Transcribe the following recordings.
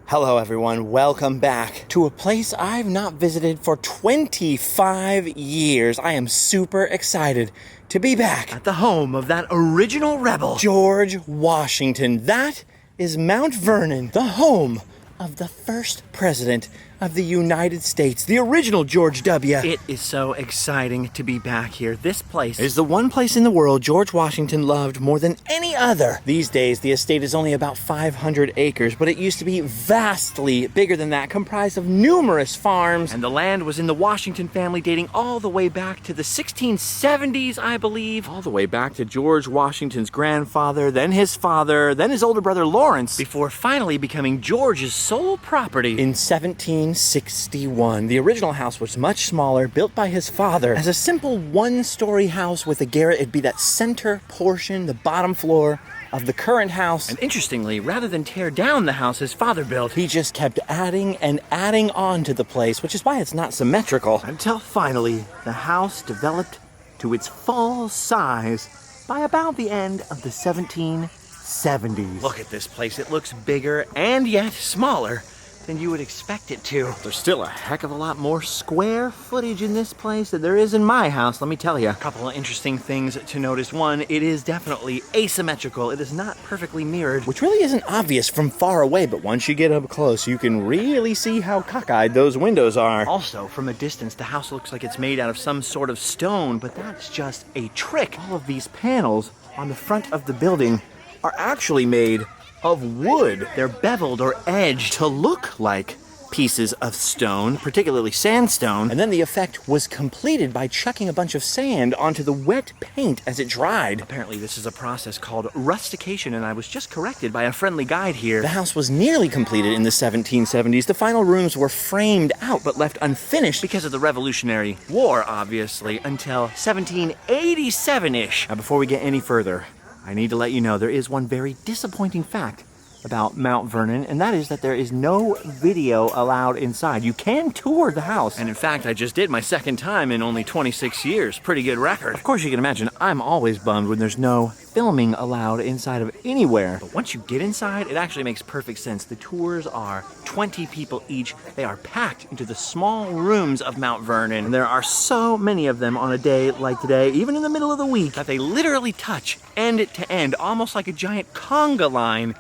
Hello everyone, welcome back to a place I've not visited for 25 years. I am super excited to be back at the home of that original rebel, George Washington. That is Mount Vernon, the home of the first president of the United States, the original George W. It is so exciting to be back here. This place is the one place in the world George Washington loved more than any other. These days, the estate is only about 500 acres, but it used to be vastly bigger than that, comprised of numerous farms, and the land was in the Washington family dating all the way back to the 1670s, I believe, all the way back to George Washington's grandfather, then his father, then his older brother Lawrence, before finally becoming George's sole property in 1761. The original house was much smaller, built by his father as a simple one-story house with a garret. It'd be that center portion, the bottom floor of the current house. And interestingly, rather than tear down the house his father built, he just kept adding and adding on to the place, which is why it's not symmetrical, until finally the house developed to its full size by about the end of the 1770s. Look at this place. It looks bigger and yet smaller than you would expect it to. There's still a heck of a lot more square footage in this place than there is in my house, let me tell you. A couple of interesting things to notice. One, it is definitely asymmetrical. It is not perfectly mirrored, which really isn't obvious from far away, but once you get up close, you can really see how cockeyed those windows are. Also, from a distance, the house looks like it's made out of some sort of stone, but that's just a trick. All of these panels on the front of the building are actually made of wood. They're beveled or edged to look like pieces of stone, particularly sandstone, and then the effect was completed by chucking a bunch of sand onto the wet paint as it dried. Apparently this is a process called rustication, and I was just corrected by a friendly guide here. The house was nearly completed in the 1770s. The final rooms were framed out but left unfinished because of the Revolutionary War, obviously, until 1787-ish. Now, before we get any further, I need to let you know there is one very disappointing fact about Mount Vernon, and that is that there is no video allowed inside. You can tour the house, and in fact, I just did my second time in only 26 years. Pretty good record. Of course, you can imagine I'm always bummed when there's no filming allowed inside of anywhere. But once you get inside, it actually makes perfect sense. The tours are 20 people each. They are packed into the small rooms of Mount Vernon, and there are so many of them on a day like today, even in the middle of the week, that they literally touch end to end, almost like a giant conga line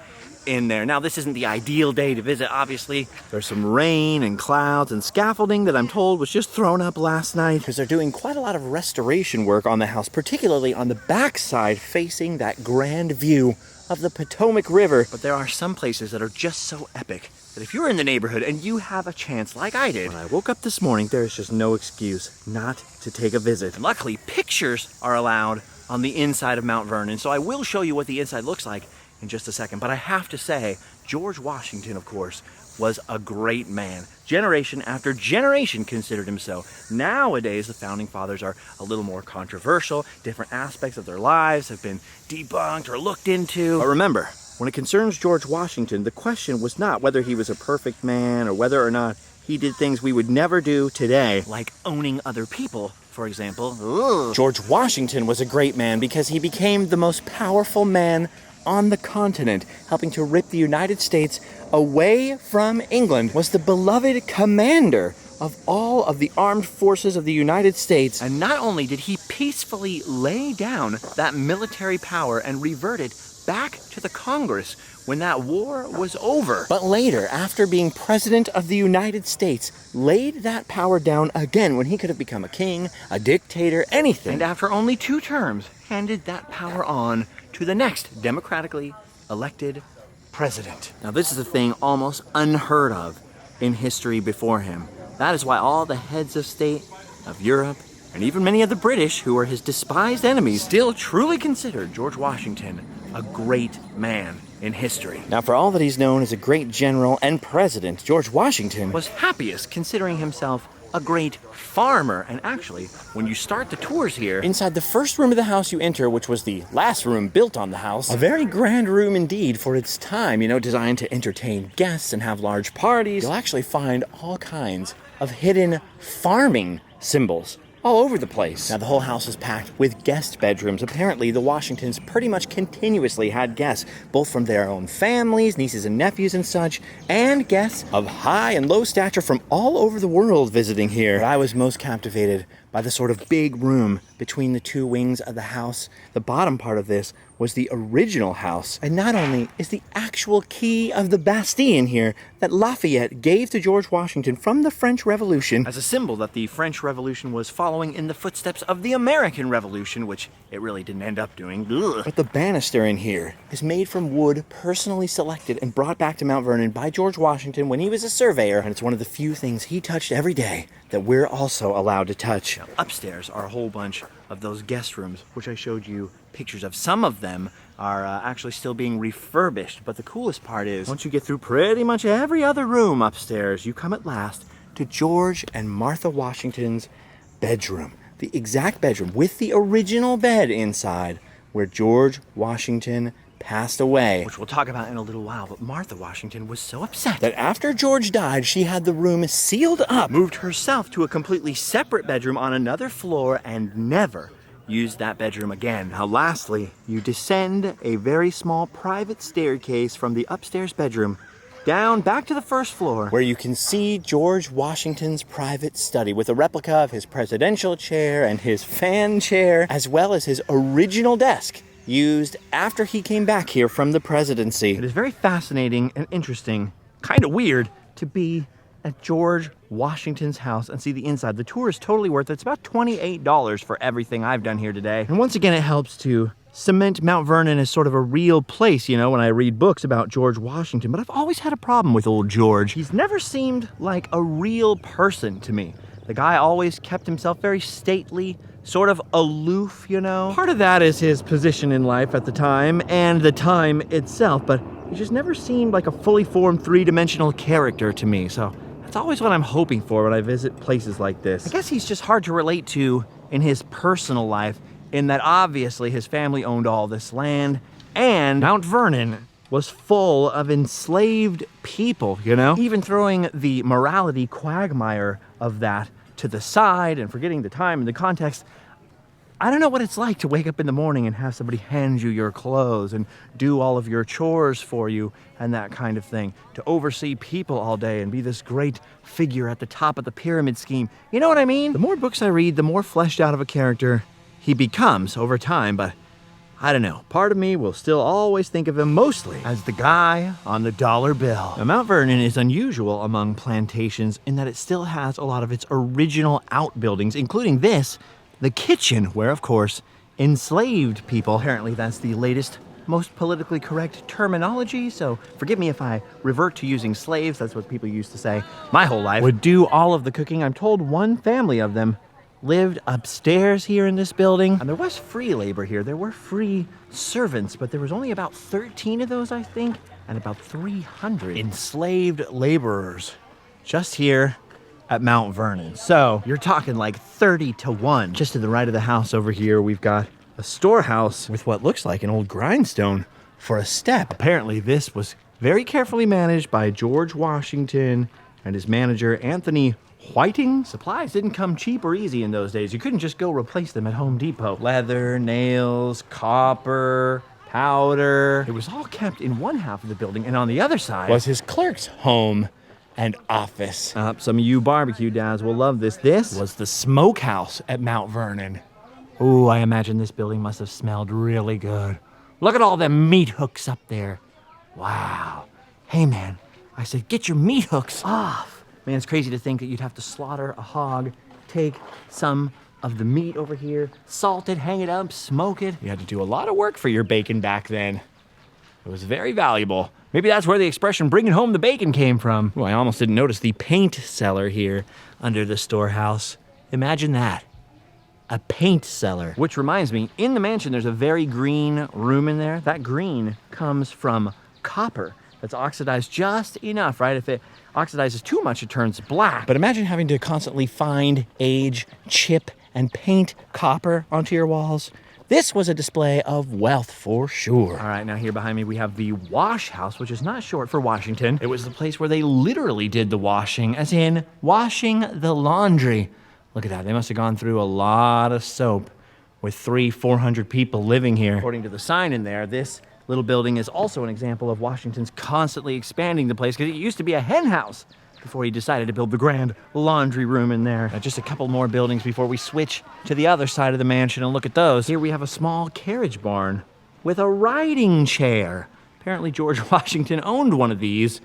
in there. Now, this isn't the ideal day to visit, obviously. There's some rain and clouds and scaffolding that I'm told was just thrown up last night because they're doing quite a lot of restoration work on the house, particularly on the backside facing that grand view of the Potomac River. But there are some places that are just so epic that if you're in the neighborhood and you have a chance like I did, when I woke up this morning, there's just no excuse not to take a visit. And luckily, pictures are allowed on the inside of Mount Vernon, so I will show you what the inside looks like in just a second. But I have to say, George Washington, of course, was a great man. Generation after generation considered him so. Nowadays, the Founding Fathers are a little more controversial. Different aspects of their lives have been debunked or looked into. But remember, when it concerns George Washington, the question was not whether he was a perfect man or whether or not he did things we would never do today, like owning other people, for example. Ugh. George Washington was a great man because he became the most powerful man on the continent, helping to rip the United States away from England, was the beloved commander of all of the armed forces of the United States. And not only did he peacefully lay down that military power and revert it back to the Congress when that war was over, but later, after being president of the United States, laid that power down again when he could have become a king, a dictator, anything. And after only 2 terms, handed that power on to the next democratically elected president. Now, this is a thing almost unheard of in history before him. That is why all the heads of state of Europe, and even many of the British, who were his despised enemies, still truly considered George Washington a great man in history. Now, for all that he's known as a great general and president, George Washington was happiest considering himself a great farmer. And actually, when you start the tours here, inside the first room of the house you enter, which was the last room built on the house, a very grand room indeed for its time, designed to entertain guests and have large parties, you'll actually find all kinds of hidden farming symbols all over the place. Now, the whole house is packed with guest bedrooms. Apparently, the Washingtons pretty much continuously had guests, both from their own families, nieces and nephews and such, and guests of high and low stature from all over the world visiting here. But I was most captivated by the sort of big room between the two wings of the house. The bottom part of this was the original house. And not only is the actual key of the Bastille in here that Lafayette gave to George Washington from the French Revolution as a symbol that the French Revolution was following in the footsteps of the American Revolution, which it really didn't end up doing. Ugh. But the banister in here is made from wood personally selected and brought back to Mount Vernon by George Washington when he was a surveyor, and it's one of the few things he touched every day that we're also allowed to touch. Now, upstairs are a whole bunch of those guest rooms, which I showed you pictures of. Some of them are actually still being refurbished, but the coolest part is once you get through pretty much every other room upstairs, you come at last to George and Martha Washington's bedroom. The exact bedroom with the original bed inside where George Washington passed away, which we'll talk about in a little while. But Martha Washington was so upset that after George died, she had the room sealed up, moved herself to a completely separate bedroom on another floor, and never used that bedroom again. Now, lastly, you descend a very small private staircase from the upstairs bedroom down back to the first floor, where you can see George Washington's private study with a replica of his presidential chair and his fan chair, as well as his original desk used after he came back here from the presidency. It is very fascinating and interesting, kind of weird, to be at George Washington's house and see the inside. The tour is totally worth it. It's about $28 for everything I've done here today. And once again, it helps to cement Mount Vernon as sort of a real place, you know, when I read books about George Washington. But I've always had a problem with old George. He's never seemed like a real person to me. The guy always kept himself very stately, sort of aloof, you know. Part of that is his position in life at the time and the time itself, but he just never seemed like a fully formed three-dimensional character to me. So that's always what I'm hoping for when I visit places like this. I guess he's just hard to relate to in his personal life, in that obviously his family owned all this land, and Mount Vernon was full of enslaved people, you know? Even throwing the morality quagmire of that to the side and forgetting the time and the context, I don't know what it's like to wake up in the morning and have somebody hand you your clothes and do all of your chores for you and that kind of thing. To oversee people all day and be this great figure at the top of the pyramid scheme. You know what I mean? The more books I read, the more fleshed out of a character he becomes over time, but I don't know. Part of me will still always think of him mostly as the guy on the dollar bill. Now, Mount Vernon is unusual among plantations in that it still has a lot of its original outbuildings, including this, the kitchen, where, of course, enslaved people, apparently that's the latest, most politically correct terminology, so forgive me if I revert to using slaves, that's what people used to say my whole life, would do all of the cooking. I'm told one family of them lived upstairs here in this building. And there was free labor here. There were free servants, but there was only about 13 of those, I think, and about 300 enslaved laborers just here at Mount Vernon. So you're talking like 30-1. Just to the right of the house over here, we've got a storehouse with what looks like an old grindstone for a step. Apparently this was very carefully managed by George Washington and his manager, Anthony Whiting. Supplies didn't come cheap or easy in those days. You couldn't just go replace them at Home Depot. Leather, nails, copper, powder. It was all kept in one half of the building, and on the other side was his clerk's home and office. Some of you barbecue dads will love this. This was the smokehouse at Mount Vernon. Ooh, I imagine this building must have smelled really good. Look at all the meat hooks up there. Wow. Hey man, I said get your meat hooks off. Man, it's crazy to think that you'd have to slaughter a hog, take some of the meat over here, salt it, hang it up, smoke it. You had to do a lot of work for your bacon back then. It was very valuable. Maybe that's where the expression bringing home the bacon came from. Oh, I almost didn't notice the paint cellar here under the storehouse. Imagine that. A paint cellar. Which reminds me, in the mansion there's a very green room in there. That green comes from copper that's oxidized just enough, right? If it oxidizes too much, it turns black. But imagine having to constantly find, age, chip, and paint copper onto your walls. This was a display of wealth for sure. All right, now here behind me we have the wash house, which is not short for Washington. It was the place where they literally did the washing, as in washing the laundry. Look at that. They must have gone through a lot of soap with 400 people living here. According to the sign in there, this little building is also an example of Washington's constantly expanding the place, because it used to be a hen house before he decided to build the grand laundry room in there. Now, just a couple more buildings before we switch to the other side of the mansion and look at those. Here we have a small carriage barn with a riding chair. Apparently George Washington owned one of these.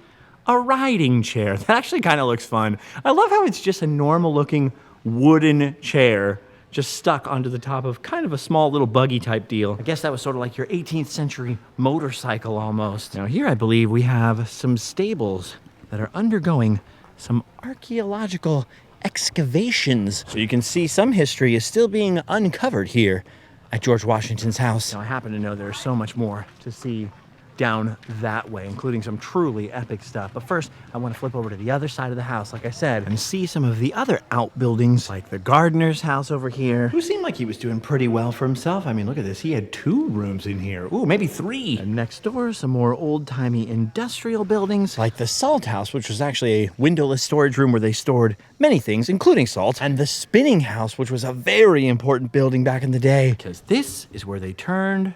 A riding chair. That actually kind of looks fun. I love how it's just a normal looking wooden chair just stuck onto the top of kind of a small little buggy type deal. I guess that was sort of like your 18th century motorcycle almost. Now here I believe we have some stables that are undergoing some archaeological excavations. So you can see some history is still being uncovered here at George Washington's house. Now I happen to know there's so much more to see down that way, including some truly epic stuff. But first, I want to flip over to the other side of the house, like I said, and see some of the other outbuildings, like the gardener's house over here, who seemed like he was doing pretty well for himself. I mean, look at this. He had 2 rooms in here. Ooh, maybe 3. And next door, some more old-timey industrial buildings, like the salt house, which was actually a windowless storage room where they stored many things, including salt, and the spinning house, which was a very important building back in the day, because this is where they turned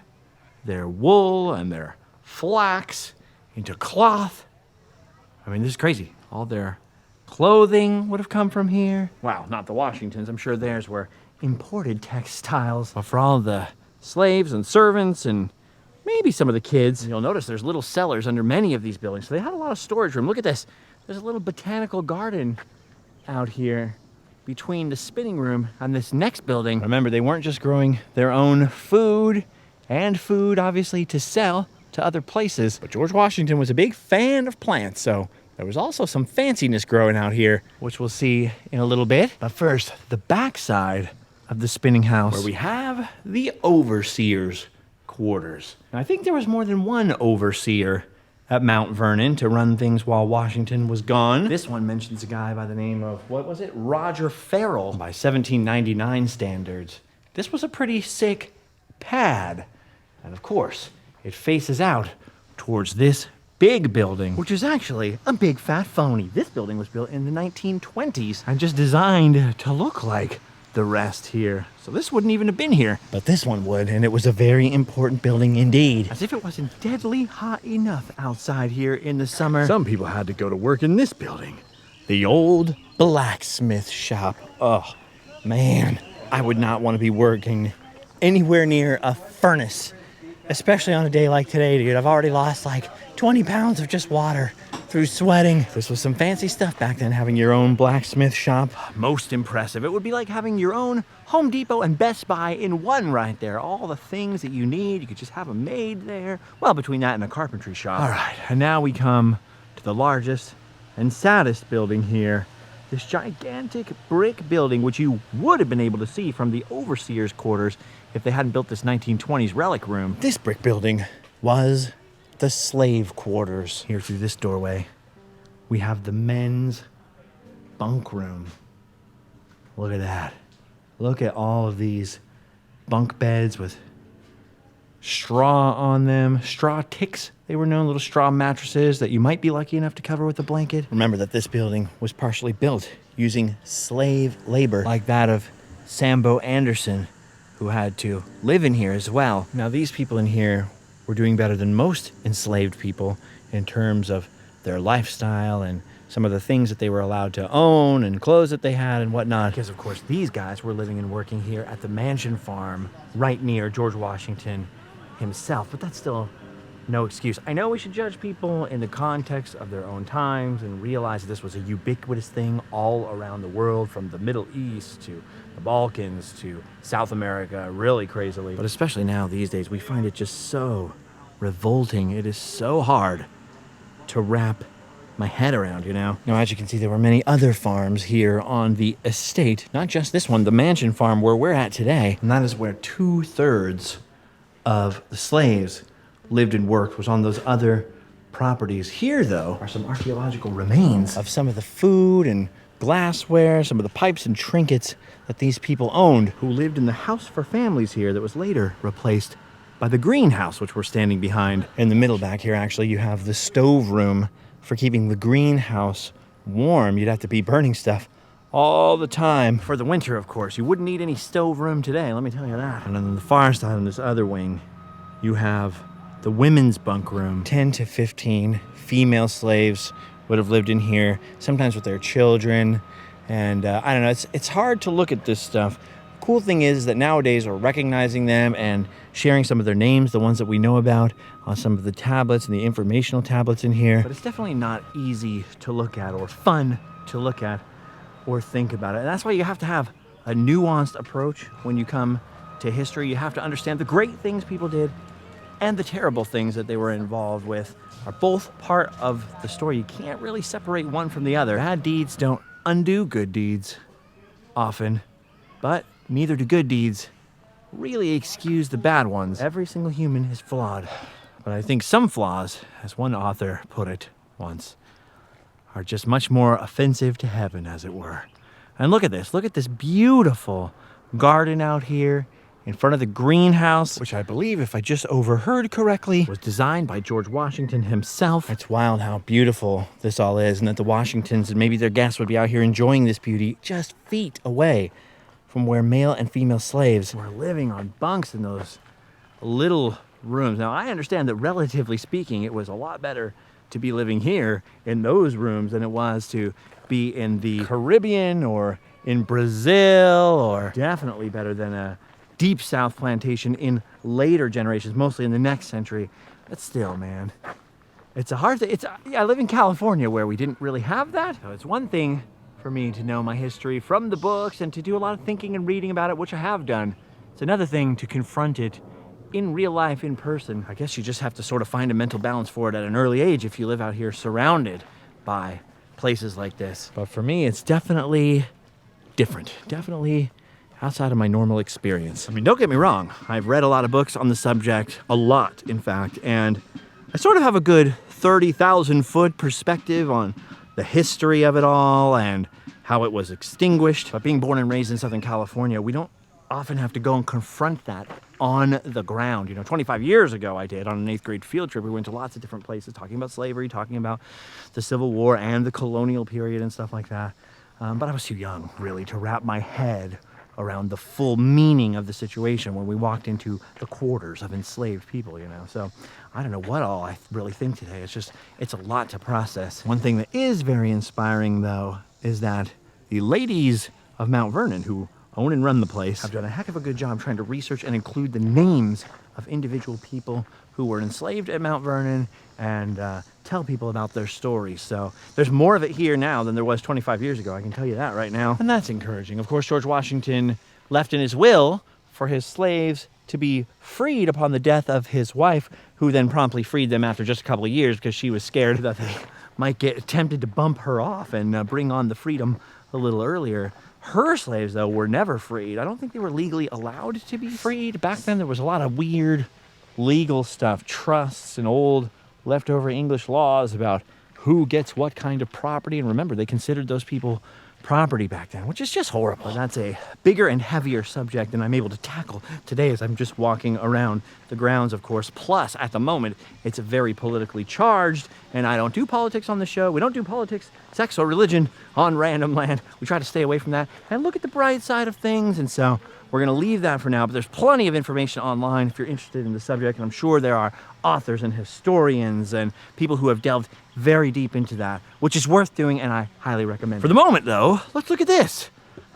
their wool and their flax into cloth. I mean, this is crazy. All their clothing would have come from here. Wow, not the Washingtons. I'm sure theirs were imported textiles. But for all the slaves and servants and maybe some of the kids, you'll notice there's little cellars under many of these buildings. So they had a lot of storage room. Look at this. There's a little botanical garden out here between the spinning room and this next building. Remember, they weren't just growing their own food, and food obviously to sell to other places, but George Washington was a big fan of plants, so there was also some fanciness growing out here, which we'll see in a little bit. But first, the backside of the spinning house, where we have the overseer's quarters. And I think there was more than one overseer at Mount Vernon to run things while Washington was gone. This one mentions a guy by the name of, what was it? Roger Farrell. By 1799 standards, this was a pretty sick pad. And of course, it faces out towards this big building, which is actually a big fat phony. This building was built in the 1920s and just designed to look like the rest here. So this wouldn't even have been here, but this one would, and it was a very important building indeed. As if it wasn't deadly hot enough outside here in the summer, some people had to go to work in this building, the old blacksmith shop. Oh, man, I would not want to be working anywhere near a furnace, especially on a day like today, dude. I've already lost like 20 pounds of just water through sweating. This was some fancy stuff back then, having your own blacksmith shop. Most impressive. It would be like having your own Home Depot and Best Buy in one right there. All the things that you need, you could just have them made there. Well, between that and a carpentry shop. All right, and now we come to the largest and saddest building here. This gigantic brick building, which you would have been able to see from the overseer's quarters if they hadn't built this 1920s relic room. This brick building was the slave quarters. Here through this doorway, we have the men's bunk room. Look at that. Look at all of these bunk beds with straw on them. Straw ticks, they were known, little straw mattresses that you might be lucky enough to cover with a blanket. Remember that this building was partially built using slave labor, like that of Sambo Anderson, who had to live in here as well. Now, these people in here were doing better than most enslaved people in terms of their lifestyle and some of the things that they were allowed to own and clothes that they had and whatnot. Because, of course, these guys were living and working here at the mansion farm right near George Washington himself. But that's still no excuse. I know we should judge people in the context of their own times and realize that this was a ubiquitous thing all around the world, from the Middle East to the Balkans to South America, really crazily. But especially now these days, we find it just so revolting. It is so hard to wrap my head around, you know? Now, as you can see, there were many other farms here on the estate, not just this one, the mansion farm where we're at today. And that is where 2/3 of the slaves lived and worked, was on those other properties. Here, though, are some archaeological remains of some of the food and glassware, some of the pipes and trinkets that these people owned, who lived in the house for families here that was later replaced by the greenhouse, which we're standing behind. In the middle back here, actually, you have the stove room for keeping the greenhouse warm. You'd have to be burning stuff all the time. For the winter, of course. You wouldn't need any stove room today, let me tell you that. And on the far side, on this other wing, you have the women's bunk room. 10 to 15 female slaves would have lived in here, sometimes with their children. And I don't know, it's hard to look at this stuff. Cool thing is that nowadays we're recognizing them and sharing some of their names, the ones that we know about, on some of the tablets and the informational tablets in here. But it's definitely not easy to look at or fun to look at or think about it. And that's why you have to have a nuanced approach when you come to history. You have to understand the great things people did and the terrible things that they were involved with are both part of the story. You can't really separate one from the other. Bad deeds don't undo good deeds often, but neither do good deeds really excuse the bad ones. Every single human is flawed, but I think some flaws, as one author put it once, are just much more offensive to heaven, as it were. And look at this beautiful garden out here in front of the greenhouse, which I believe, if I just overheard correctly, was designed by George Washington himself. It's wild how beautiful this all is, and that the Washingtons and maybe their guests would be out here enjoying this beauty just feet away from where male and female slaves were living on bunks in those little rooms. Now, I understand that relatively speaking, it was a lot better to be living here in those rooms than it was to be in the Caribbean or in Brazil, or definitely better than a deep South plantation in later generations, mostly in the next century. But still, man, it's a hard thing. I live in California where we didn't really have that. So it's one thing for me to know my history from the books and to do a lot of thinking and reading about it, which I have done. It's another thing to confront it in real life, in person. I guess you just have to sort of find a mental balance for it at an early age if you live out here surrounded by places like this. But for me, it's definitely different. Definitely outside of my normal experience. I mean, don't get me wrong. I've read a lot of books on the subject, a lot, in fact, and I sort of have a good 30,000 foot perspective on the history of it all and how it was extinguished. But being born and raised in Southern California, we don't often have to go and confront that on the ground. 25 years ago I did on an 8th grade field trip. We went to lots of different places talking about slavery, talking about the Civil War and the colonial period and stuff like that. But I was too young, really, to wrap my head around the full meaning of the situation when we walked into the quarters of enslaved people, So I don't know what all I really think today. It's a lot to process. One thing that is very inspiring, though, is that the ladies of Mount Vernon, who own and run the place, have done a heck of a good job trying to research and include the names of individual people who were enslaved at Mount Vernon and tell people about their stories. So there's more of it here now than there was 25 years ago, I can tell you that right now. And that's encouraging. Of course, George Washington left in his will for his slaves to be freed upon the death of his wife, who then promptly freed them after just a couple of years because she was scared that they might get tempted to bump her off and bring on the freedom a little earlier. Her slaves, though, were never freed. I don't think they were legally allowed to be freed. Back then, there was a lot of weird legal stuff, trusts and old leftover English laws about who gets what kind of property. And remember, they considered those people property back then, which is just horrible. But that's a bigger and heavier subject than I'm able to tackle today as I'm just walking around the grounds, of course. Plus, at the moment, it's very politically charged, and I don't do politics on the show. We don't do politics, sex, or religion on Random Land. We try to stay away from that and look at the bright side of things, and so we're going to leave that for now, but there's plenty of information online if you're interested in the subject, and I'm sure there are authors and historians and people who have delved very deep into that, which is worth doing, and I highly recommend it. For the moment, though, let's look at this.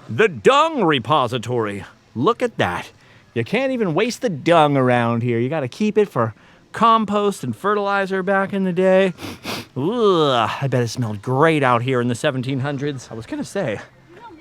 The dung repository. Look at that. You can't even waste the dung around here. You got to keep it for compost and fertilizer back in the day. Ugh, I bet it smelled great out here in the 1700s. I was going to say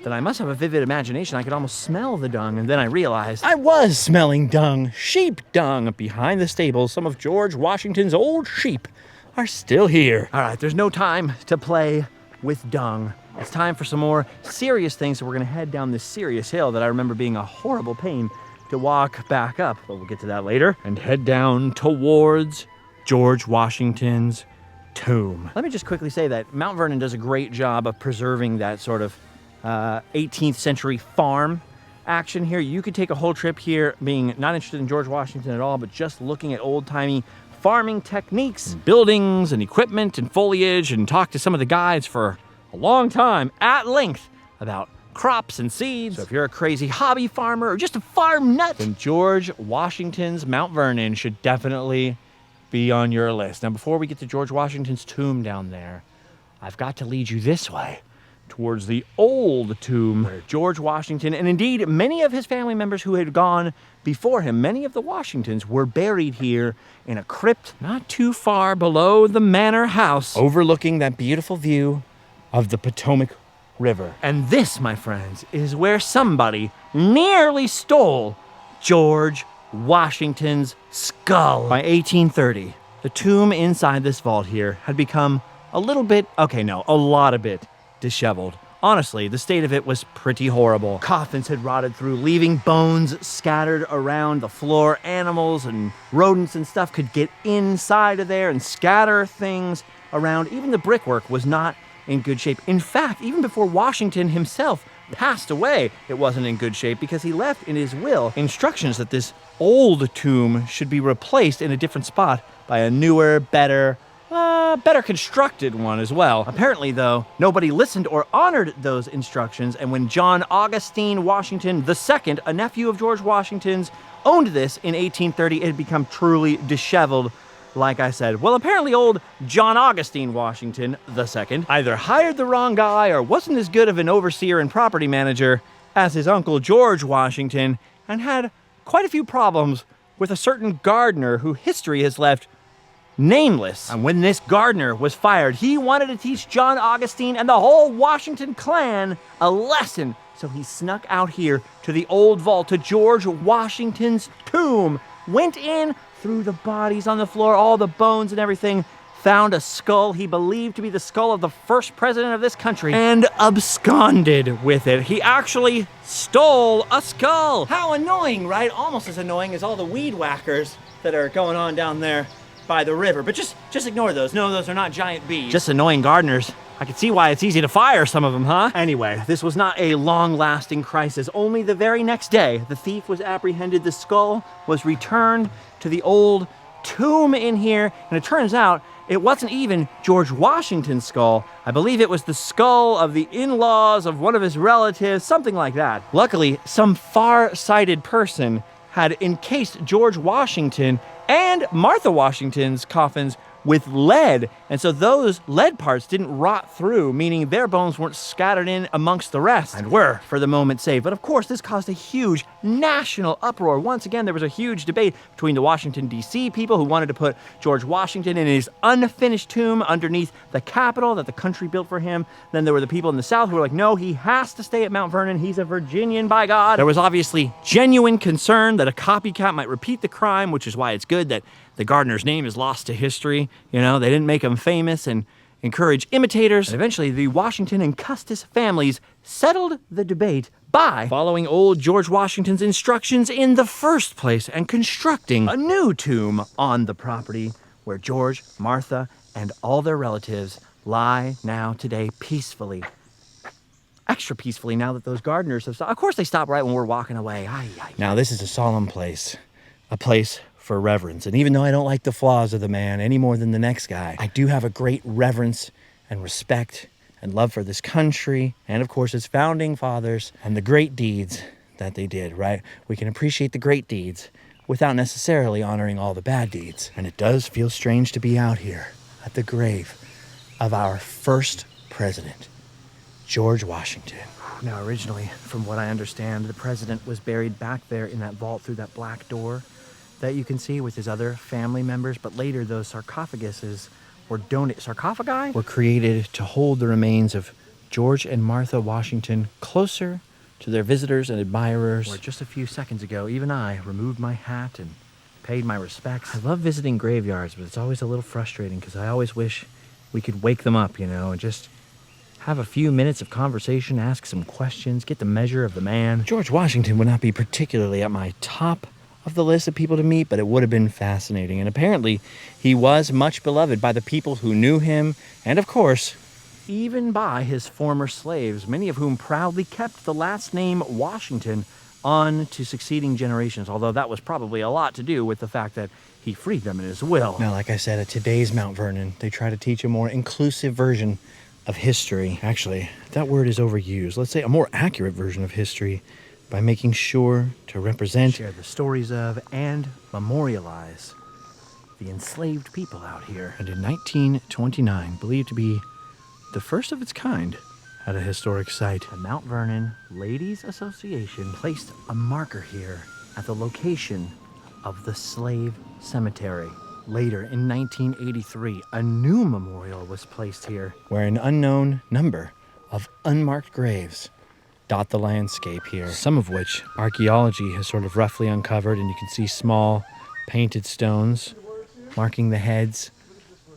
that I must have a vivid imagination. I could almost smell the dung, and then I realized I was smelling dung, sheep dung, behind the stables. Some of George Washington's old sheep are still here. All right, there's no time to play with dung. It's time for some more serious things, so we're gonna head down this serious hill that I remember being a horrible pain to walk back up, but we'll get to that later, and head down towards George Washington's tomb. Let me just quickly say that Mount Vernon does a great job of preserving that sort of 18th century farm action here. You could take a whole trip here being not interested in George Washington at all, but just looking at old-timey farming techniques, buildings and equipment and foliage, and talk to some of the guides for a long time at length about crops and seeds. So if you're a crazy hobby farmer or just a farm nut, then George Washington's Mount Vernon should definitely be on your list. Now, before we get to George Washington's tomb down there, I've got to lead you this way towards the old tomb where George Washington, and indeed many of his family members who had gone before him, many of the Washingtons, were buried here in a crypt not too far below the manor house, overlooking that beautiful view of the Potomac River. And this, my friends, is where somebody nearly stole George Washington's skull. By 1830, the tomb inside this vault here had become a lot of bit disheveled. Honestly, the state of it was pretty horrible. Coffins had rotted through, leaving bones scattered around the floor. Animals and rodents and stuff could get inside of there and scatter things around. Even the brickwork was not in good shape. In fact, even before Washington himself passed away, it wasn't in good shape because he left in his will instructions that this old tomb should be replaced in a different spot by a newer, better constructed one as well. Apparently, though, nobody listened or honored those instructions, and when John Augustine Washington II, a nephew of George Washington's, owned this in 1830, it had become truly disheveled, like I said. Well, apparently old John Augustine Washington II either hired the wrong guy or wasn't as good of an overseer and property manager as his uncle George Washington, and had quite a few problems with a certain gardener who history has left nameless. And when this gardener was fired, he wanted to teach John Augustine and the whole Washington clan a lesson. So he snuck out here to the old vault, to George Washington's tomb, went in through the bodies on the floor, all the bones and everything, found a skull he believed to be the skull of the first president of this country, and absconded with it. He actually stole a skull. How annoying, right? Almost as annoying as all the weed whackers that are going on down there by the river. But just ignore those. No, those are not giant bees. Just annoying gardeners. I can see why it's easy to fire some of them, huh? Anyway, this was not a long-lasting crisis. Only the very next day, the thief was apprehended. The skull was returned to the old tomb in here, and it turns out it wasn't even George Washington's skull. I believe it was the skull of the in-laws of one of his relatives, something like that. Luckily, some far-sighted person had encased George Washington and Martha Washington's coffins with lead, and so those lead parts didn't rot through, meaning their bones weren't scattered in amongst the rest and were, for the moment, saved. But of course, this caused a huge national uproar. Once again, there was a huge debate between the Washington, D.C. people who wanted to put George Washington in his unfinished tomb underneath the Capitol that the country built for him. Then there were the people in the South who were like, no, he has to stay at Mount Vernon. He's a Virginian, by God. There was obviously genuine concern that a copycat might repeat the crime, which is why it's good that the gardener's name is lost to history. You know, they didn't make him famous and encourage imitators. And eventually, the Washington and Custis families settled the debate by following old George Washington's instructions in the first place and constructing a new tomb on the property where George, Martha, and all their relatives lie now today peacefully. Extra peacefully now that those gardeners have stopped. Of course, they stop right when we're walking away. Now, this is a solemn place, a place for reverence. And even though I don't like the flaws of the man any more than the next guy, I do have a great reverence and respect and love for this country and, of course, its founding fathers and the great deeds that they did, right? We can appreciate the great deeds without necessarily honoring all the bad deeds. And it does feel strange to be out here at the grave of our first president, George Washington. Now, originally, from what I understand, the president was buried back there in that vault through that black door that you can see with his other family members, but later those sarcophaguses were created to hold the remains of George and Martha Washington closer to their visitors and admirers. Where just a few seconds ago, even I removed my hat and paid my respects. I love visiting graveyards, but it's always a little frustrating because I always wish we could wake them up, and just have a few minutes of conversation, ask some questions, get the measure of the man. George Washington would not be particularly at my top of the list of people to meet, but it would have been fascinating. And apparently, he was much beloved by the people who knew him, and of course, even by his former slaves, many of whom proudly kept the last name Washington on to succeeding generations, although that was probably a lot to do with the fact that he freed them in his will. Now, like I said, at today's Mount Vernon, they try to teach a more inclusive version of history. Actually, that word is overused. Let's say a more accurate version of history by making sure to represent, share the stories of, and memorialize the enslaved people out here. And in 1929, believed to be the first of its kind at a historic site, the Mount Vernon Ladies Association placed a marker here at the location of the slave cemetery. Later, in 1983, a new memorial was placed here, where an unknown number of unmarked graves dot the landscape here, some of which archaeology has sort of roughly uncovered, and you can see small painted stones marking the heads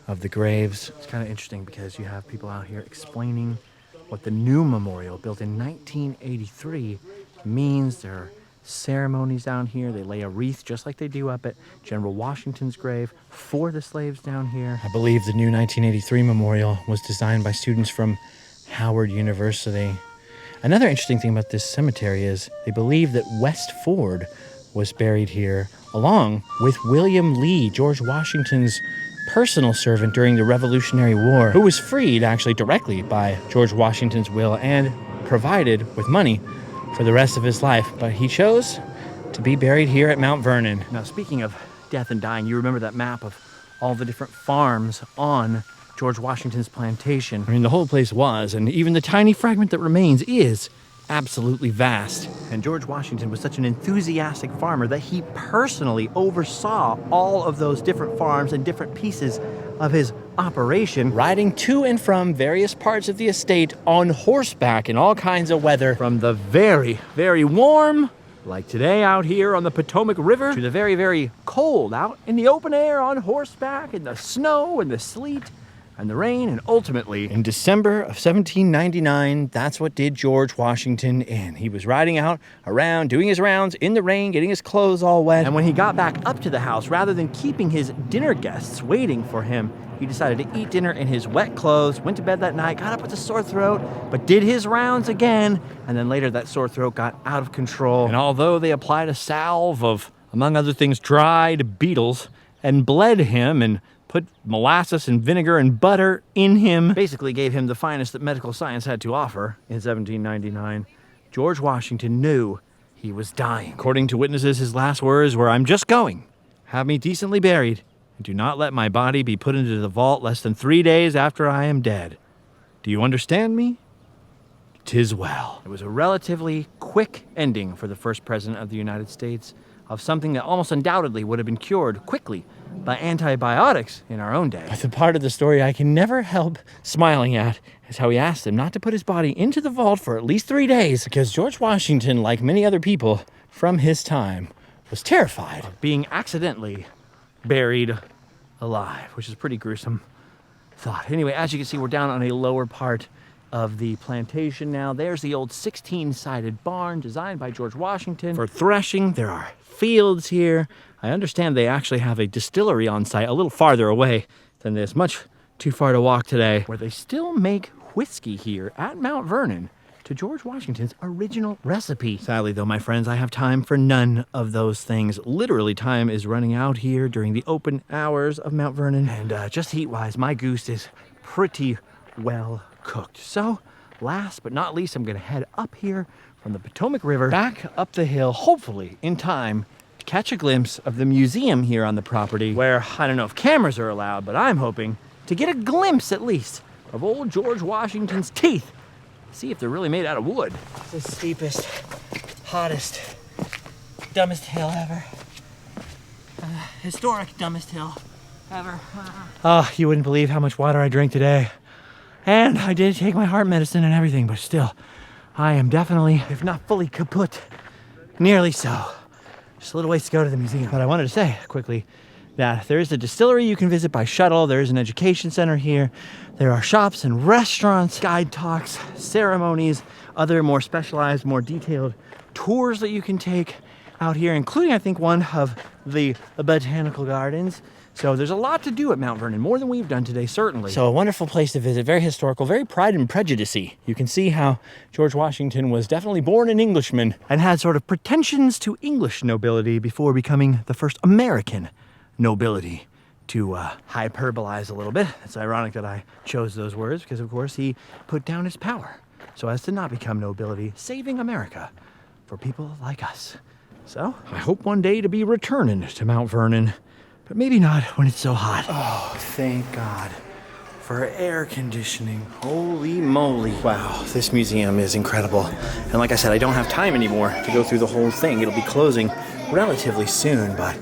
of the graves. It's kind of interesting because you have people out here explaining what the new memorial, built in 1983, means. There are ceremonies down here. They lay a wreath just like they do up at General Washington's grave for the slaves down here. I believe the new 1983 memorial was designed by students from Howard University. Another interesting thing about this cemetery is they believe that West Ford was buried here, along with William Lee, George Washington's personal servant during the Revolutionary War, who was freed actually directly by George Washington's will and provided with money for the rest of his life. But he chose to be buried here at Mount Vernon. Now, speaking of death and dying, you remember that map of all the different farms on George Washington's plantation. I mean, the whole place was, and even the tiny fragment that remains is, absolutely vast. And George Washington was such an enthusiastic farmer that he personally oversaw all of those different farms and different pieces of his operation, riding to and from various parts of the estate on horseback in all kinds of weather, from the very, very warm, like today out here on the Potomac River, to the very, very cold out in the open air on horseback in the snow and the sleet and the rain. And ultimately, in December of 1799, that's what did George Washington in. He was riding out around, doing his rounds in the rain, getting his clothes all wet. And when he got back up to the house, rather than keeping his dinner guests waiting for him, he decided to eat dinner in his wet clothes, went to bed that night, got up with a sore throat, but did his rounds again. And then later that sore throat got out of control. And although they applied a salve of, among other things, dried beetles, and bled him and put molasses and vinegar and butter in him, basically gave him the finest that medical science had to offer, in 1799, George Washington knew he was dying. According to witnesses, his last words were, "I'm just going. Have me decently buried, and do not let my body be put into the vault less than 3 days after I am dead. Do you understand me? 'Tis well." It was a relatively quick ending for the first president of the United States of something that almost undoubtedly would have been cured quickly by antibiotics in our own day. But the part of the story I can never help smiling at is how he asked him not to put his body into the vault for at least 3 days, because George Washington, like many other people from his time, was terrified of being accidentally buried alive, which is a pretty gruesome thought. Anyway, as you can see, we're down on a lower part of the plantation now. There's the old 16-sided barn designed by George Washington for threshing. There are fields here. I understand they actually have a distillery on site a little farther away than this, much too far to walk today, where they still make whiskey here at Mount Vernon to George Washington's original recipe. Sadly, though, my friends, I have time for none of those things. Literally, time is running out here during the open hours of Mount Vernon. And just heat-wise, my goose is pretty well cooked. So, last but not least, I'm going to head up here from the Potomac River, back up the hill, hopefully in time to catch a glimpse of the museum here on the property, where I don't know if cameras are allowed, but I'm hoping to get a glimpse at least of old George Washington's teeth. See if they're really made out of wood. The steepest, hottest, dumbest hill ever. Historic dumbest hill ever. You wouldn't believe how much water I drank today. And I did take my heart medicine and everything, but still, I am definitely, if not fully kaput, nearly so. Just a little ways to go to the museum. But I wanted to say quickly that there is a distillery you can visit by shuttle. There is an education center here. There are shops and restaurants, guide talks, ceremonies, other more specialized, more detailed tours that you can take out here, including, I think, one of the botanical gardens. So there's a lot to do at Mount Vernon, more than we've done today, certainly. So a wonderful place to visit, very historical, very Pride and Prejudice-y. You can see how George Washington was definitely born an Englishman and had sort of pretensions to English nobility before becoming the first American nobility to hyperbolize a little bit. It's ironic that I chose those words because, of course, he put down his power so as to not become nobility, saving America for people like us. So I hope one day to be returning to Mount Vernon, but maybe not when it's so hot. Oh, thank God for air conditioning. Holy moly. Wow, this museum is incredible. And like I said, I don't have time anymore to go through the whole thing. It'll be closing relatively soon, but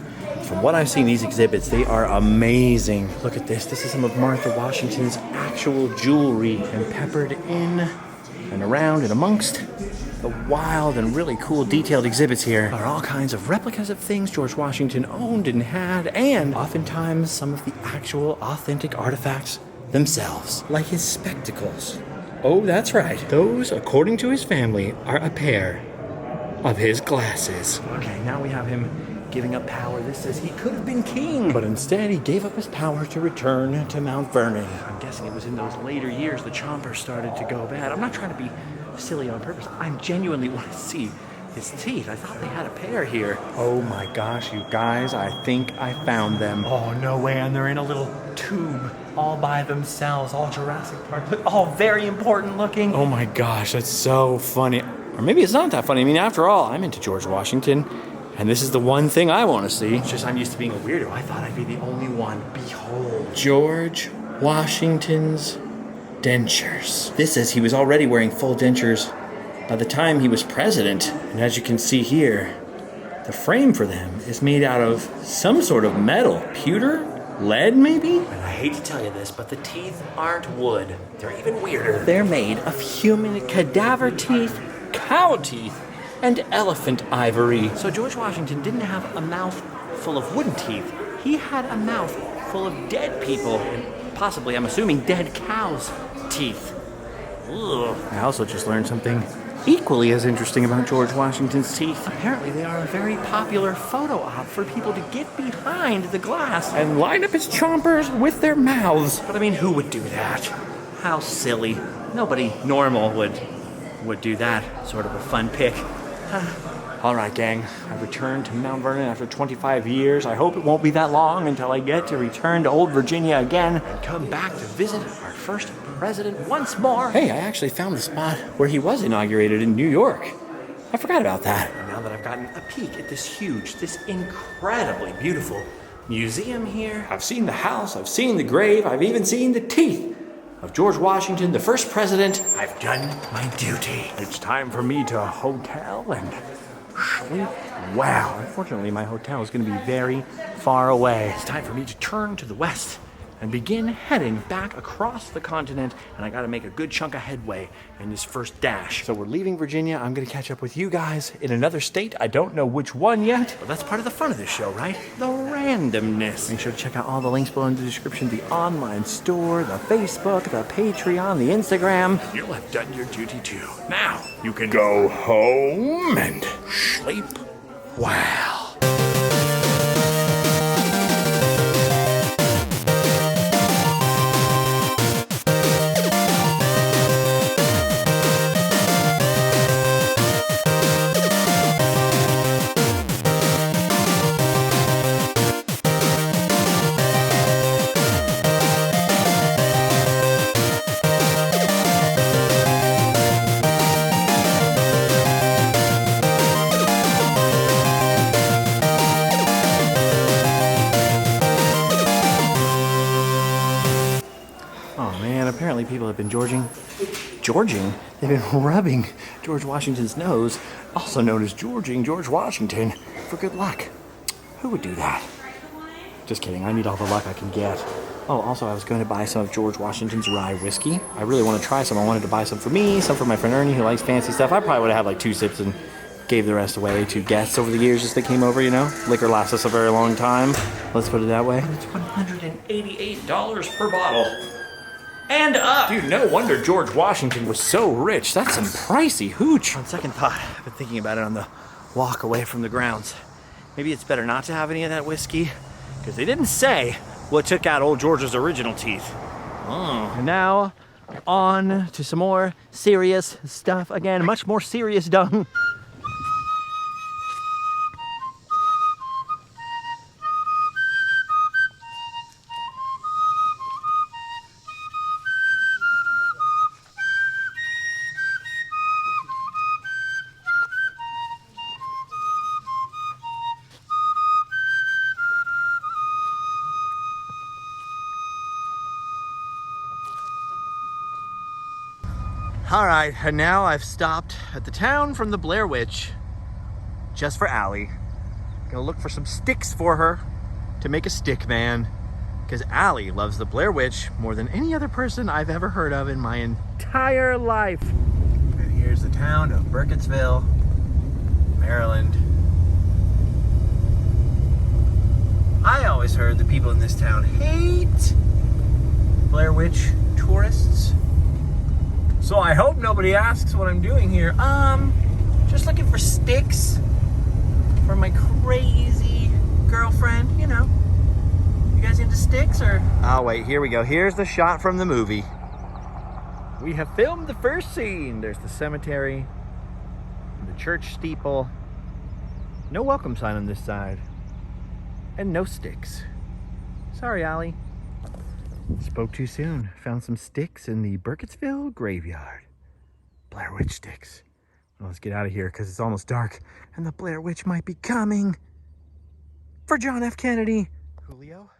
from what I've seen, these exhibits, they are amazing. Look at this. This is some of Martha Washington's actual jewelry, and peppered in and around and amongst the wild and really cool detailed exhibits here are all kinds of replicas of things George Washington owned and had, and oftentimes some of the actual authentic artifacts themselves, like his spectacles. Oh, that's right. Those, according to his family, are a pair of his glasses. Okay, now we have him giving up power. This says he could have been king, but instead he gave up his power to return to Mount Vernon. I'm guessing it was in those later years the chompers started to go bad. I'm not trying to be silly on purpose. I genuinely want to see his teeth. I thought they had a pair here. Oh my gosh, you guys, I think I found them. Oh, no way, and they're in a little tube all by themselves, all Jurassic Park, all very important looking. Oh my gosh, that's so funny. Or maybe it's not that funny. I mean, after all, I'm into George Washington, and this is the one thing I want to see. It's just I'm used to being a weirdo. I thought I'd be the only one. Behold, George Washington's dentures. This says he was already wearing full dentures by the time he was president. And as you can see here, the frame for them is made out of some sort of metal. Pewter? Lead, maybe? And I hate to tell you this, but the teeth aren't wood. They're even weirder. They're made of human cadaver teeth, cow teeth, and elephant ivory. So George Washington didn't have a mouth full of wooden teeth. He had a mouth full of dead people, and possibly, I'm assuming, dead cows' teeth. Ugh. I also just learned something equally as interesting about George Washington's teeth. Apparently they are a very popular photo op for people to get behind the glass and line up his chompers with their mouths. But I mean, who would do that? How silly. Nobody normal would do that. Sort of a fun pic. All right, gang. I returned to Mount Vernon after 25 years. I hope it won't be that long until I get to return to old Virginia again and come back to visit our first president once more. Hey, I actually found the spot where he was inaugurated in New York. I forgot about that. And now that I've gotten a peek at this huge, this incredibly beautiful museum here, I've seen the house, I've seen the grave, I've even seen the teeth of George Washington, the first president. I've done my duty. It's time for me to hotel and sleep well. Unfortunately, my hotel is going to be very far away. It's time for me to turn to the west and begin heading back across the continent, and I gotta make a good chunk of headway in this first dash. So we're leaving Virginia. I'm gonna catch up with you guys in another state. I don't know which one yet, but that's part of the fun of this show, right? The randomness. Make sure to check out all the links below in the description, the online store, the Facebook, the Patreon, the Instagram. You'll have done your duty too. Now, you can go home and sleep well. Apparently people have been they've been rubbing George Washington's nose, also known as Georging George Washington, for good luck. Who would do that? Just kidding, I need all the luck I can get. Oh, also I was going to buy some of George Washington's rye whiskey. I really want to try some. I wanted to buy some for me, some for my friend Ernie who likes fancy stuff. I probably would have had like 2 sips and gave the rest away to guests over the years as they came over, you know? Liquor lasts us a very long time. Let's put it that way. And it's $188 per bottle. And up! Dude, no wonder George Washington was so rich. That's some pricey hooch. On second thought, I've been thinking about it on the walk away from the grounds. Maybe it's better not to have any of that whiskey, because they didn't say what took out old George's original teeth. Oh. And now, on to some more serious stuff. Again, much more serious dung. All right, and now I've stopped at the town from the Blair Witch just for Allie. Gonna look for some sticks for her to make a stick man, because Allie loves the Blair Witch more than any other person I've ever heard of in my entire life. And here's the town of Burkittsville, Maryland. I always heard the people in this town hate Blair Witch tourists. So I hope nobody asks what I'm doing here. Just looking for sticks for my crazy girlfriend, you know. You guys into sticks or? Oh wait, here we go. Here's the shot from the movie. We have filmed the first scene. There's the cemetery, the church steeple. No welcome sign on this side. And no sticks. Sorry, Allie. Spoke too soon. Found some sticks in the Burkittsville graveyard. Blair Witch sticks. Well, let's get out of here because it's almost dark and the Blair Witch might be coming for John F. Kennedy. Julio?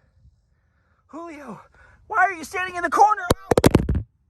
Julio, why are you standing in the corner?